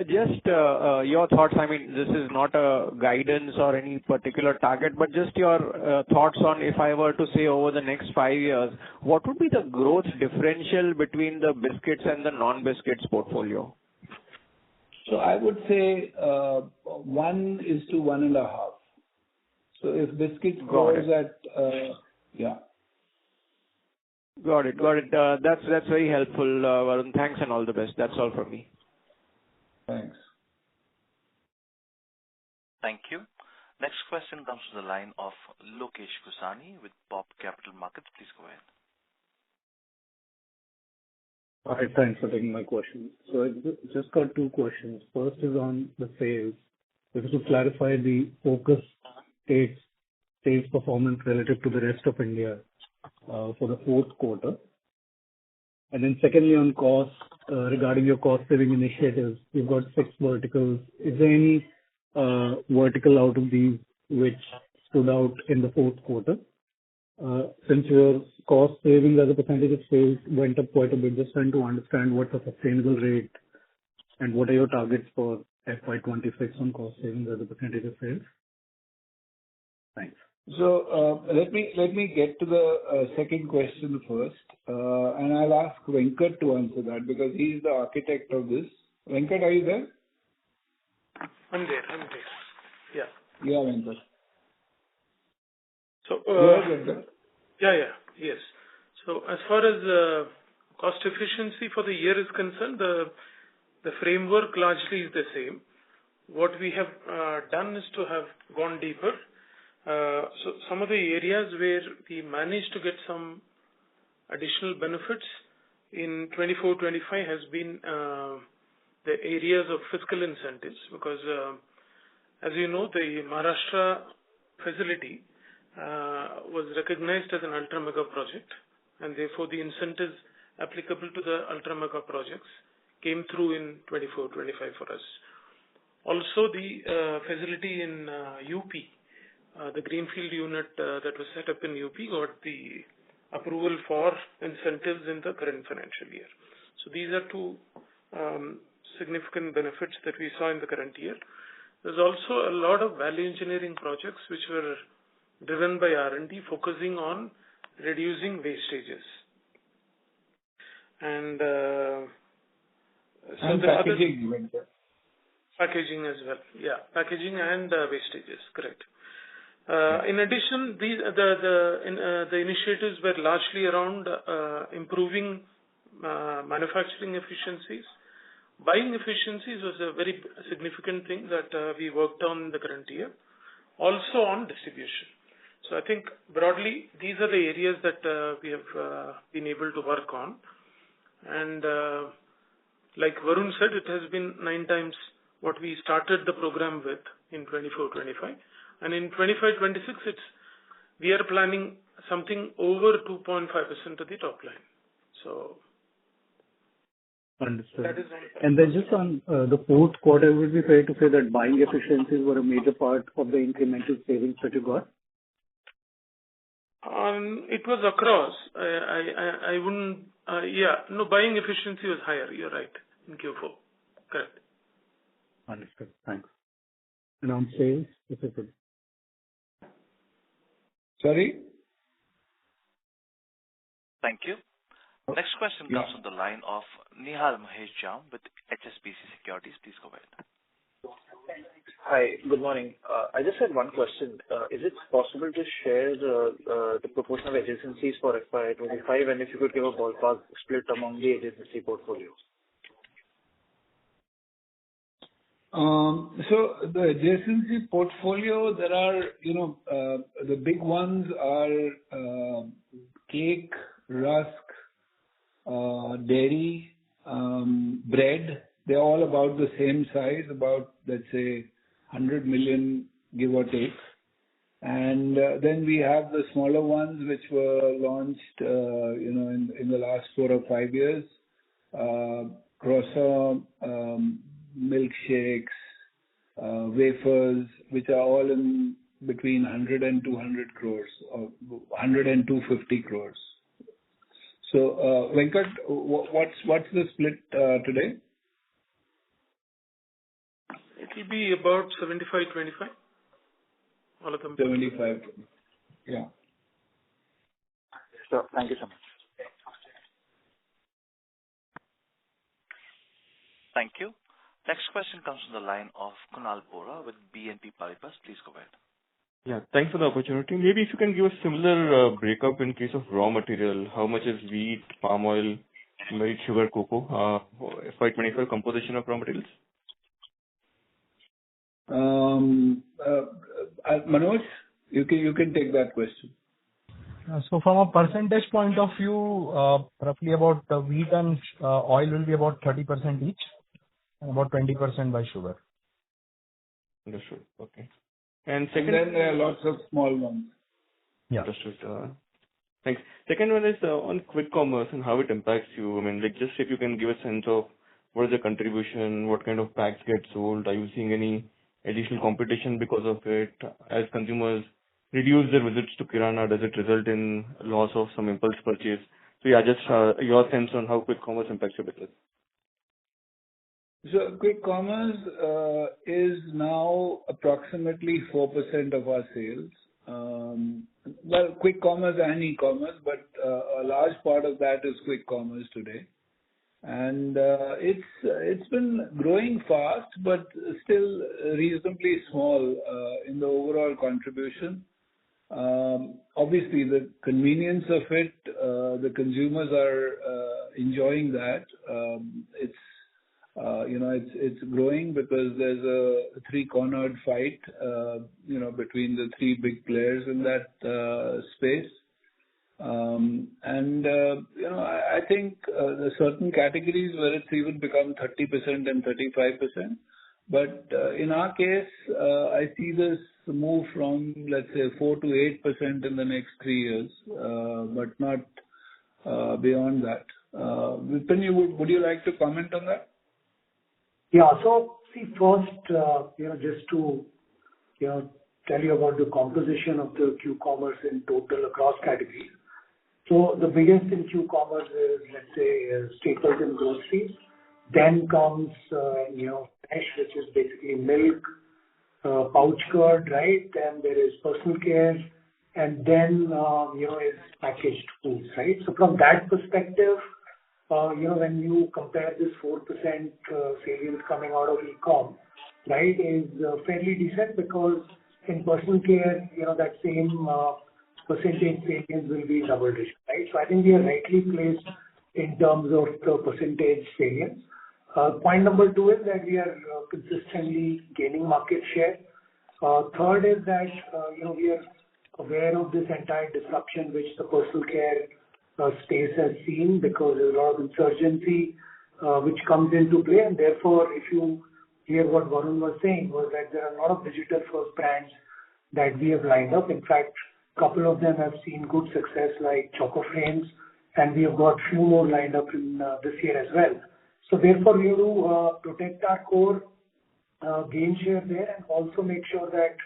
Just your thoughts. I mean, this is not a guidance or any particular target, but just your thoughts on if I were to say over the next 5 years, what would be the growth differential between the biscuits and the non-biscuits portfolio? So I would say 1 is to 1.5. So if biscuits grows at yeah. Got it. That's very helpful, Varun. Thanks and all the best. That's all from me. Thanks. Thank you. Next question comes from the line of Lokesh Kusani with BOB Capital Markets. Please go ahead. Hi, thanks for taking my question. So I just got 2 questions. First is on the sales. If you could clarify the focus states sales performance relative to the rest of India for the fourth quarter. And then secondly, on cost, regarding your cost-saving initiatives, you've got 6 verticals. Is there any vertical out of these which stood out in the fourth quarter? Since your cost savings as a percentage of sales went up quite a bit, just trying to understand what's a sustainable rate and what are your targets for FY26 on cost savings as a percentage of sales? Thanks. So let me get to the second question first, and I'll ask Venkat to answer that because he's the architect of this. Venkat, are you there? I'm there. Yeah. Yeah, Venkat. So, Venkat. Yes. So as far as cost efficiency for the year is concerned, the framework largely is the same. What we have done is to have gone deeper. So some of the areas where we managed to get some additional benefits in 24-25 has been the areas of fiscal incentives because as you know, the Maharashtra facility was recognized as an ultra mega project, and therefore the incentives applicable to the ultra mega projects came through in 24-25 for us. Also, the facility in UP, the greenfield unit that was set up in UP got the approval for incentives in the current financial year. So these are 2 significant benefits that we saw in the current year. There's also a lot of value engineering projects which were driven by R&D focusing on reducing wastages. And so the packaging. Packaging as well. Yeah, packaging and wastages, correct. In addition, the initiatives were largely around improving manufacturing efficiencies. Buying efficiencies was a very significant thing that we worked on in the current year. Also on distribution. So I think broadly these are the areas that we have been able to work on. And like Varun said, it has been 9 times what we started the program with in 24-25. And in 25-26, we are planning something over 2.5% of the top line. So, understood. That is and then just on the fourth quarter, would it be fair to say that buying efficiencies were a major part of the incremental savings that you got? It was across. I wouldn't. Buying efficiency was higher. You're right in Q4. Correct. Understood. Thanks. And on sales, if you could. Sorry? Thank you. Next question comes from the line of Nihal Mahesh Jham with HSBC Securities. Please go ahead. Hi, good morning. I just had one question. Is it possible to share the proportion of adjacencies for FY25, and if you could give a ballpark split among the adjacency portfolios? So the adjacency portfolio, there are, the big ones are cake, rusk, dairy, bread. They're all about the same size, about, let's say, 100 million, give or take. And then we have the smaller ones which were launched, in the last 4 or 5 years. Croissant, milkshakes, wafers, which are all in between 100 and 200 crores, or 100 and 250 crores. So, Venkat, what's the split today? It will be about 75-25. All of them. 75. Yeah. Sure. Thank you so much. Thank you. Next question comes from the line of Kunal Bora with BNP Paribas. Please go ahead. Yeah, thanks for the opportunity. Maybe if you can give a similar breakup in case of raw material, how much is wheat, palm oil, milk, sugar, cocoa, FY24 composition of raw materials? Manoj, you can take that question. So from a percentage point of view, roughly about wheat and oil will be about 30% each, and about 20% by sugar. Understood. Okay. And second, then there are lots of small ones. Yeah. Understood. Thanks. Second one is on quick commerce and how it impacts you. I mean, like, just if you can give a sense of what is the contribution, what kind of packs get sold, are you seeing any additional competition because of it? As consumers reduce their visits to Kirana, does it result in loss of some impulse purchase? So yeah, just your sense on how quick commerce impacts your business. So quick commerce is now approximately 4% of our sales. Well, quick commerce and e-commerce, but a large part of that is quick commerce today. And it's been growing fast, but still reasonably small in the overall contribution. Obviously, the convenience of it, the consumers are enjoying that. It's growing because there's a three-cornered fight, between the three big players in that space. I think there are certain categories where it's even become 30% and 35%. But in our case, I see this move from, let's say, 4 to 8% in the next 3 years, but not beyond that. Vipin, would you like to comment on that? Yeah. So see, first, just to, tell you about the composition of the Q-commerce in total across categories. So the biggest in Q-commerce is, let's say, staples and groceries. Then comes, fresh, which is basically milk, pouch curd, right? Then there is personal care, and then, is packaged foods, right? So from that perspective, when you compare this 4% salience coming out of e-com, right, is fairly decent because in personal care, that same percentage salience will be double digit, right? So I think we are rightly placed in terms of the percentage salience. Point number 2 is that we are consistently gaining market share. Third is that, we are aware of this entire disruption which the personal care space has seen because there's a lot of insurgency which comes into play. And therefore, if you hear what Varun was saying, was that there are a lot of digital first brands that we have lined up. In fact, a couple of them have seen good success like Choco Frames, and we have got few more lined up in this year as well. So therefore, we have to protect our core, gain share there, and also make sure that,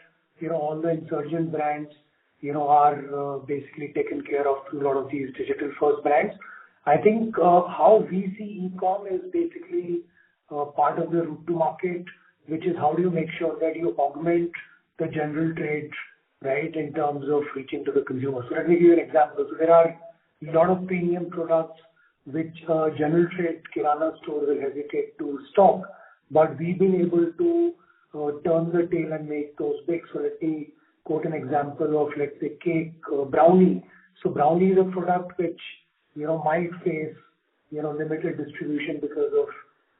all the insurgent brands, are basically taken care of through a lot of these digital first brands. I think how we see e-com is basically part of the route to market, which is how do you make sure that you augment the general trade, right, in terms of reaching to the consumer. So let me give you an example. So there are a lot of premium products which general trade Kirana store will hesitate to stock, but we've been able to turn the tail and make those big. So let me quote an example of, let's say, cake, brownie. So brownie is a product which, might face, limited distribution because of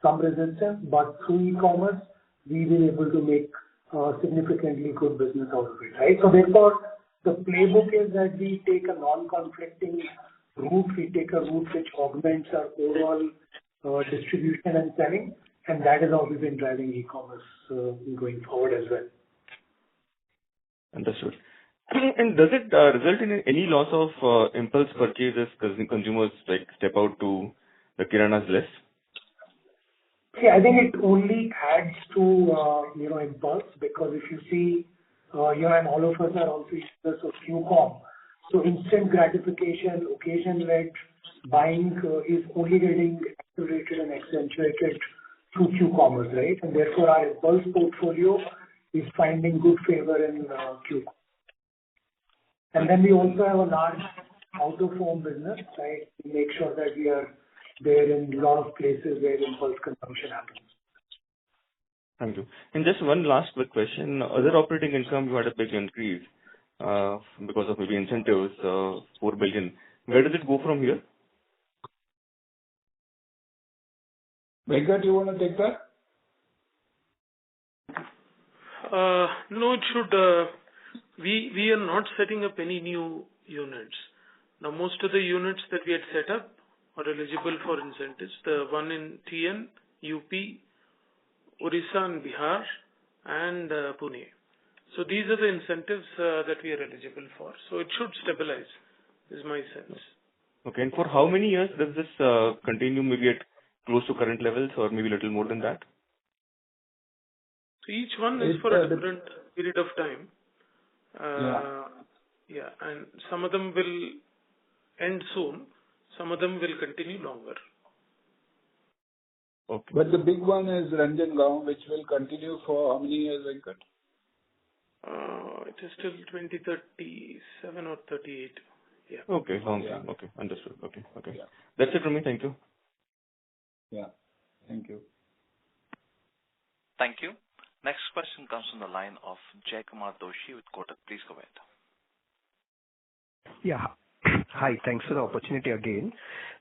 some resistance, but through e-commerce, we've been able to make significantly good business out of it, right? So therefore, the playbook is that we take a non-conflicting route, we take a route which augments our overall distribution and selling, and that is how we've been driving e-commerce going forward as well. Understood. And does it result in any loss of impulse purchases because consumers step out to the Kirana's list? See, I think it only adds to impulse, because if you see, and all of us are also users of Q-com. So instant gratification, occasion-led buying is only getting accelerated and accentuated through Q-commerce, right? And therefore, our impulse portfolio is finding good favor in Q. And then we also have a large out-of-home business, right? We make sure that we are there in a lot of places where impulse consumption happens. Thank you. And just one last quick question. Other operating income, you had a big increase because of maybe incentives, 4 billion. Where does it go from here? Venkat, you want to take that? No, it should. We are not setting up any new units. Now, most of the units that we had set up are eligible for incentives. The one in TN, UP, Orissa and Bihar, and Pune. So these are the incentives that we are eligible for. So it should stabilize, is my sense. Okay. And for how many years does this continue, maybe at close to current levels or maybe a little more than that? So each one is for a different period of time. Yeah, and some of them will end soon. Some of them will continue longer. Okay. But the big one is Ranjangaon, which will continue for how many years, Venkat? It is till 2037 or 38. Yeah. Okay, long time. Okay, understood. Okay. Yeah. That's it from me. Thank you. Yeah. Thank you. Thank you. Next question comes from the line of Jaykumar Doshi with Kotak. Please go ahead. Yeah. Hi. Thanks for the opportunity again.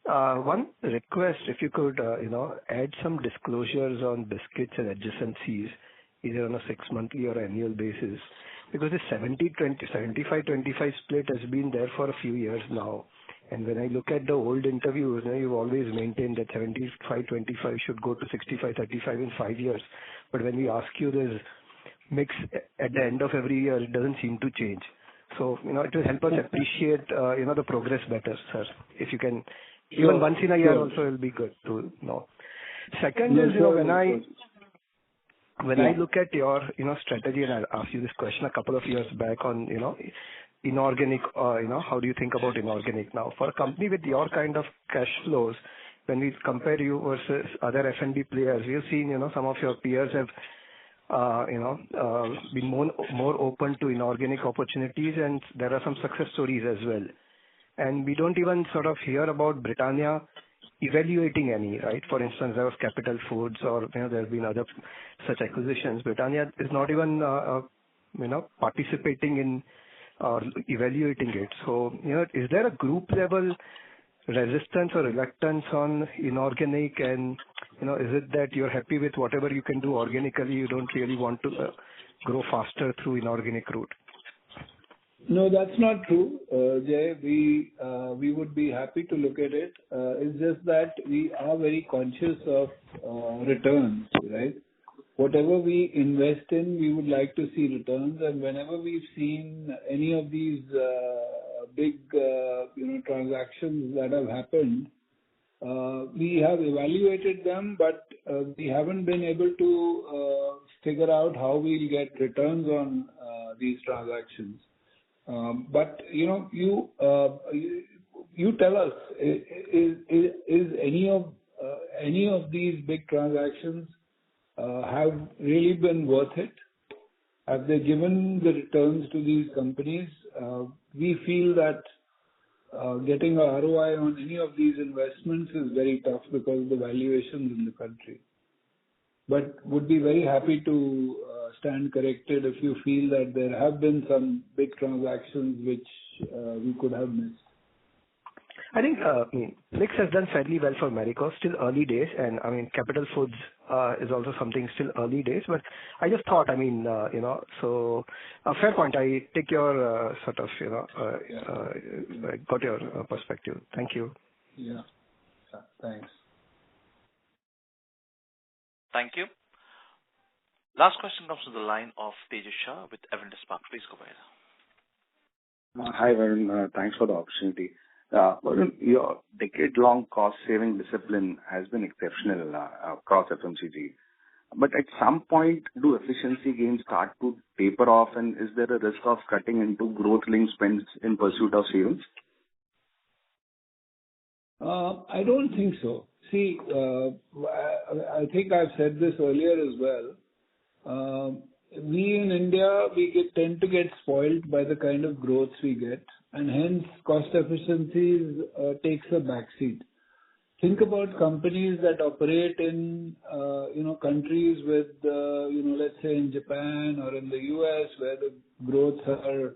One request, if you could, add some disclosures on biscuits and adjacencies, either on a 6-monthly or annual basis, because the 75-25 split has been there for a few years now. And when I look at the old interviews, you've always maintained that 75-25 should go to 65-35 in 5 years. But when we ask you this mix at the end of every year, it doesn't seem to change. So, it will help us appreciate, the progress better, sir. If you can, even once in a year also will be good to know. Second is, when I look at your, strategy, and I asked you this question a couple of years back on, inorganic, how do you think about inorganic now? For a company with your kind of cash flows, when we compare you versus other F&B players, we've seen, some of your peers have, been more open to inorganic opportunities, and there are some success stories as well. And we don't even sort of hear about Britania evaluating any, right? For instance, there was Capital Foods or, there have been other such acquisitions. Britania is not even, participating in or evaluating it. So, is there a group level resistance or reluctance on inorganic, and, is it that you're happy with whatever you can do organically, you don't really want to grow faster through inorganic route? No, that's not true, Jay. We would be happy to look at it. It's just that we are very conscious of returns, right? Whatever we invest in, we would like to see returns. And whenever we've seen any of these big, transactions that have happened, we have evaluated them, but we haven't been able to figure out how we'll get returns on these transactions. But you tell us, is any of these big transactions have really been worth it? Have they given the returns to these companies? We feel that getting a ROI on any of these investments is very tough because of the valuations in the country. But would be very happy to stand corrected if you feel that there have been some big transactions which we could have missed. I think Mix has done fairly well for Marico, still early days, and Capital Foods is also something still early days. But I just thought, so a fair point. I take your got your perspective. Thank you. Yeah. Thanks. Thank you. Last question comes from the line of Tejas Shah with Avendus Spark. Please go ahead. Hi, Varun. Thanks for the opportunity. Varun, your decade-long cost-saving discipline has been exceptional across FMCG. But at some point, do efficiency gains start to taper off, and is there a risk of cutting into growth-linked spends in pursuit of savings? I don't think so. See, as I think I've said this earlier as well. We in India, tend to get spoiled by the kind of growth we get, and hence cost efficiencies takes a backseat. Think about companies that operate in, countries with, let's say in Japan or in the US, where the growths are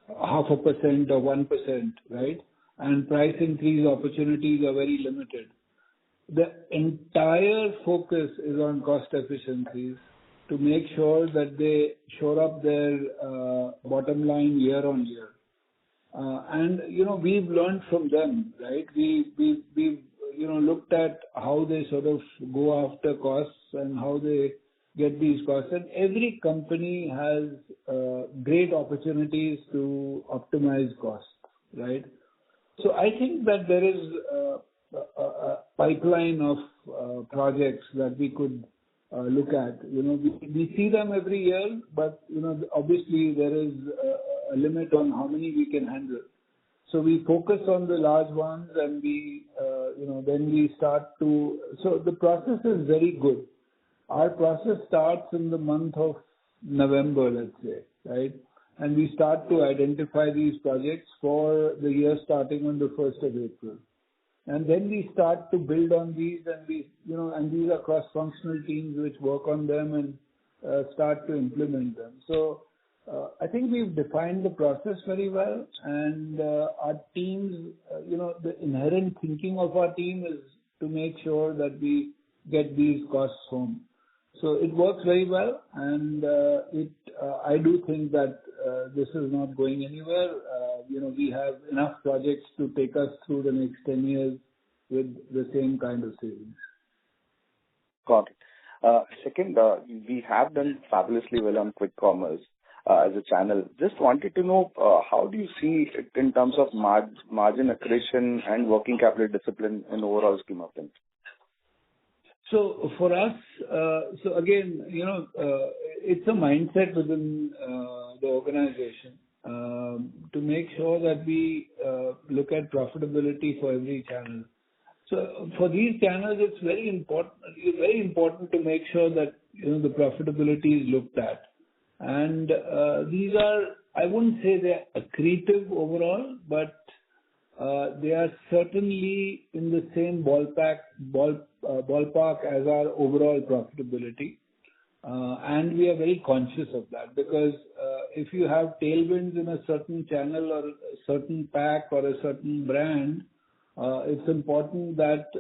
0.5% or 1%, right? And price increase opportunities are very limited. The entire focus is on cost efficiencies to make sure that they shore up their bottom line year on year. And we've learned from them, right? We've looked at how they sort of go after costs and how they get these costs. And every company has great opportunities to optimize costs, right? So I think that there is a pipeline of projects that we could look at. We see them every year, but obviously there is a limit on how many we can handle. So we focus on the large ones, and then we start to. So the process is very good. Our process starts in the month of November, let's say, right? And we start to identify these projects for the year starting on the 1st of April. And then we start to build on these, and these are cross-functional teams which work on them and start to implement them. So I think we've defined the process very well, and our teams, the inherent thinking of our team is to make sure that we get these costs home. So it works very well, and I do think that this is not going anywhere. We have enough projects to take us through the next 10 years with the same kind of savings. Got it. Second, we have done fabulously well on quick commerce as a channel. Just wanted to know, how do you see it in terms of margin accretion and working capital discipline in overall scheme of things? So for us, again, it's a mindset within the organization to make sure that we look at profitability for every channel. So for these channels, it's very important to make sure that the profitability is looked at. And these are, I wouldn't say they're accretive overall, but they are certainly in the same ballpark as our overall profitability. And we are very conscious of that, because if you have tailwinds in a certain channel or a certain pack or a certain brand, it's important that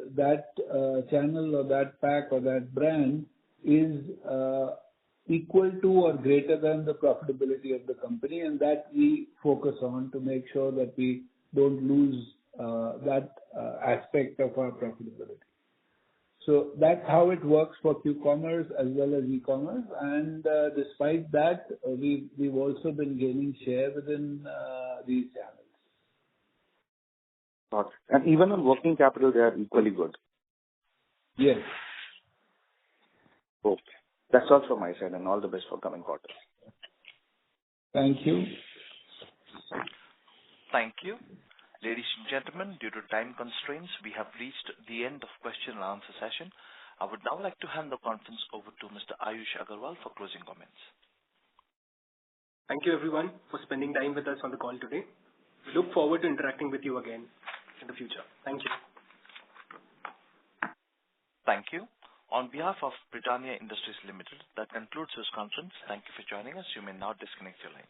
channel or that pack or that brand is equal to or greater than the profitability of the company, and that we focus on to make sure that we don't lose that aspect of our profitability. So that's how it works for Q-commerce as well as e-commerce. And despite that, we've also been gaining share within these channels. Got it. And even on working capital, they are equally good. Yes. Okay. That's all from my side, and all the best for coming quarters. Thank you. Thank you. Ladies and gentlemen, due to time constraints, we have reached the end of question and answer session. I would now like to hand the conference over to Mr. Ayush Agarwal for closing comments. Thank you, everyone, for spending time with us on the call today. We look forward to interacting with you again in the future. Thank you. Thank you. On behalf of Britania Industries Limited, that concludes this conference. Thank you for joining us. You may now disconnect your line.